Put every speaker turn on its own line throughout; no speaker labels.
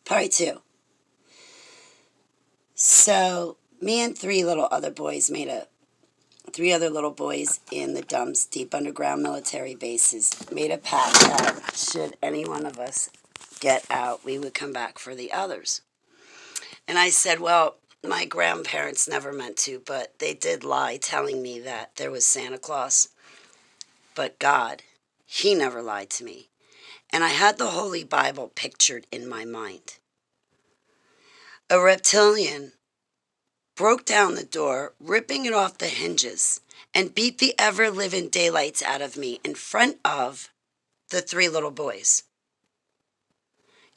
Part 2. So, me and three other little boys in the dumps, deep underground military bases, made a pact that should any one of us get out, we would come back for the others. And I said, well, my grandparents never meant to, but they did lie telling me that there was Santa Claus. But God, He never lied to me. And I had the Holy Bible pictured in my mind. A reptilian broke down the door, ripping it off the hinges, and beat the ever-living daylights out of me in front of the three little boys.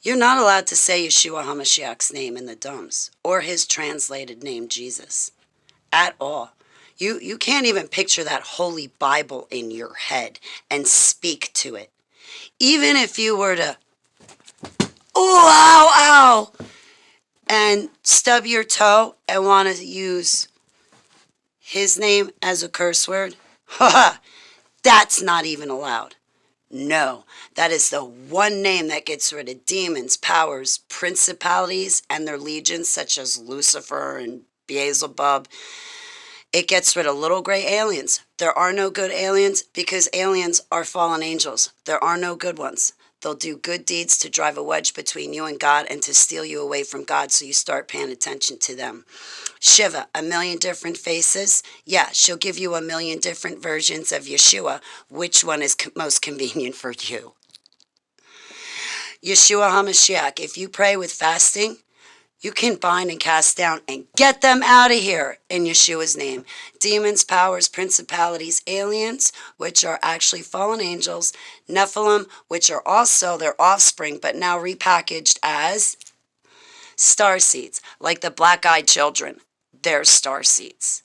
You're not allowed to say Yeshua HaMashiach's name in the dumps, or his translated name, Jesus, at all. You can't even picture that Holy Bible in your head and speak to it. Even if you were to, ow, ow, and stub your toe and want to use his name as a curse word, that's not even allowed. No, that is the one name that gets rid of demons, powers, principalities, and their legions, such as Lucifer and Beelzebub. It gets rid of little gray aliens. There are no good aliens because aliens are fallen angels. There are no good ones. They'll do good deeds to drive a wedge between you and God and to steal you away from God, so you start paying attention to them. Shiva, 1,000,000 different faces. Yeah, she'll give you 1,000,000 different versions of Yeshua. Which one is most convenient for you? Yeshua HaMashiach, if you pray with fasting, you can bind and cast down and get them out of here in Yeshua's name. Demons, powers, principalities, aliens, which are actually fallen angels, Nephilim, which are also their offspring, but now repackaged as star seeds, like the black-eyed children. They're star seeds.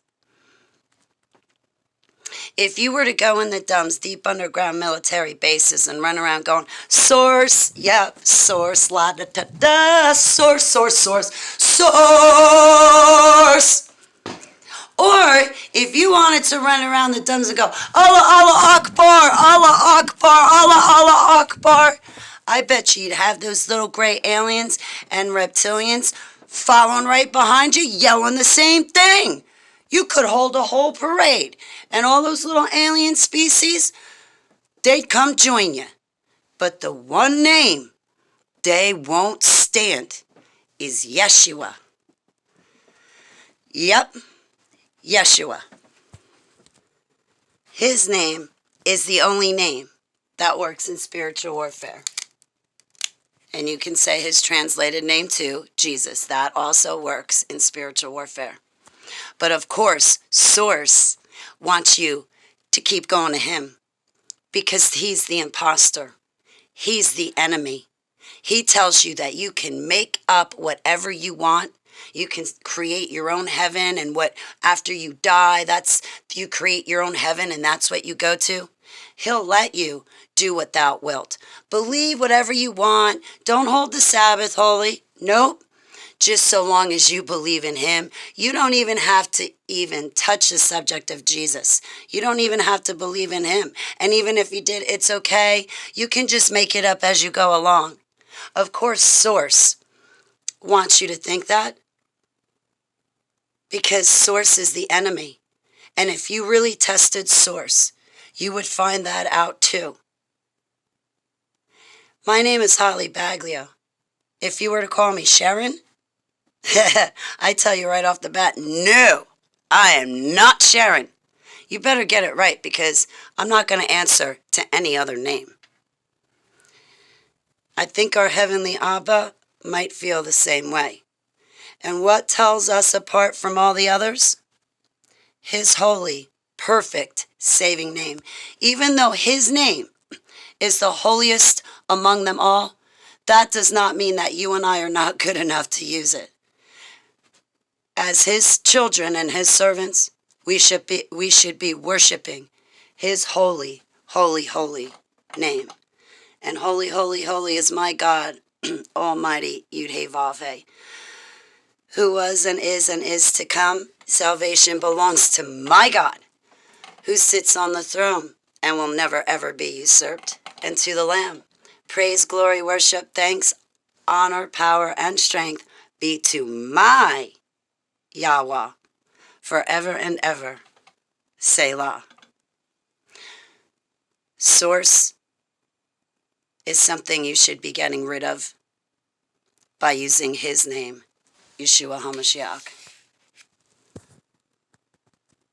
If you were to go in the dumps, deep underground military bases, and run around going, source, yep, source, la da da da, source, source, source, source. Or if you wanted to run around the dumps and go, Allah, Allah Akbar, Allah Akbar, Allah, Allah Akbar, I bet you'd have those little gray aliens and reptilians following right behind you, yelling the same thing. You could hold a whole parade, and all those little alien species, they'd come join you. But the one name they won't stand is Yeshua. Yep, Yeshua. His name is the only name that works in spiritual warfare. And you can say his translated name too, Jesus. That also works in spiritual warfare. But of course, Source wants you to keep going to him because he's the imposter. He's the enemy. He tells you that you can make up whatever you want. You can create your own heaven, and what after you die, you create your own heaven, and that's what you go to. He'll let you do what thou wilt. Believe whatever you want. Don't hold the Sabbath holy. Nope. Just so long as you believe in him. You don't even have to even touch the subject of Jesus. You don't even have to believe in him. And even if you did, it's okay. You can just make it up as you go along. Of course, Source wants you to think that, because Source is the enemy. And if you really tested Source, you would find that out too. My name is Holly Baglio. If you were to call me Sharon, I tell you right off the bat, no, I am not Sharon. You better get it right, because I'm not going to answer to any other name. I think our Heavenly Abba might feel the same way. And what tells us apart from all the others? His holy, perfect, saving name. Even though his name is the holiest among them all, that does not mean that you and I are not good enough to use it. As his children and his servants, we should be worshiping his holy, holy, holy name. And holy, holy, holy is my God, Almighty Yud-Heh-Vav-Heh, who was and is to come. Salvation belongs to my God, who sits on the throne and will never ever be usurped, and to the Lamb. Praise, glory, worship, thanks, honor, power, and strength be to my Yahweh forever and ever. Selah. Source is something you should be getting rid of by using his name, Yeshua HaMashiach.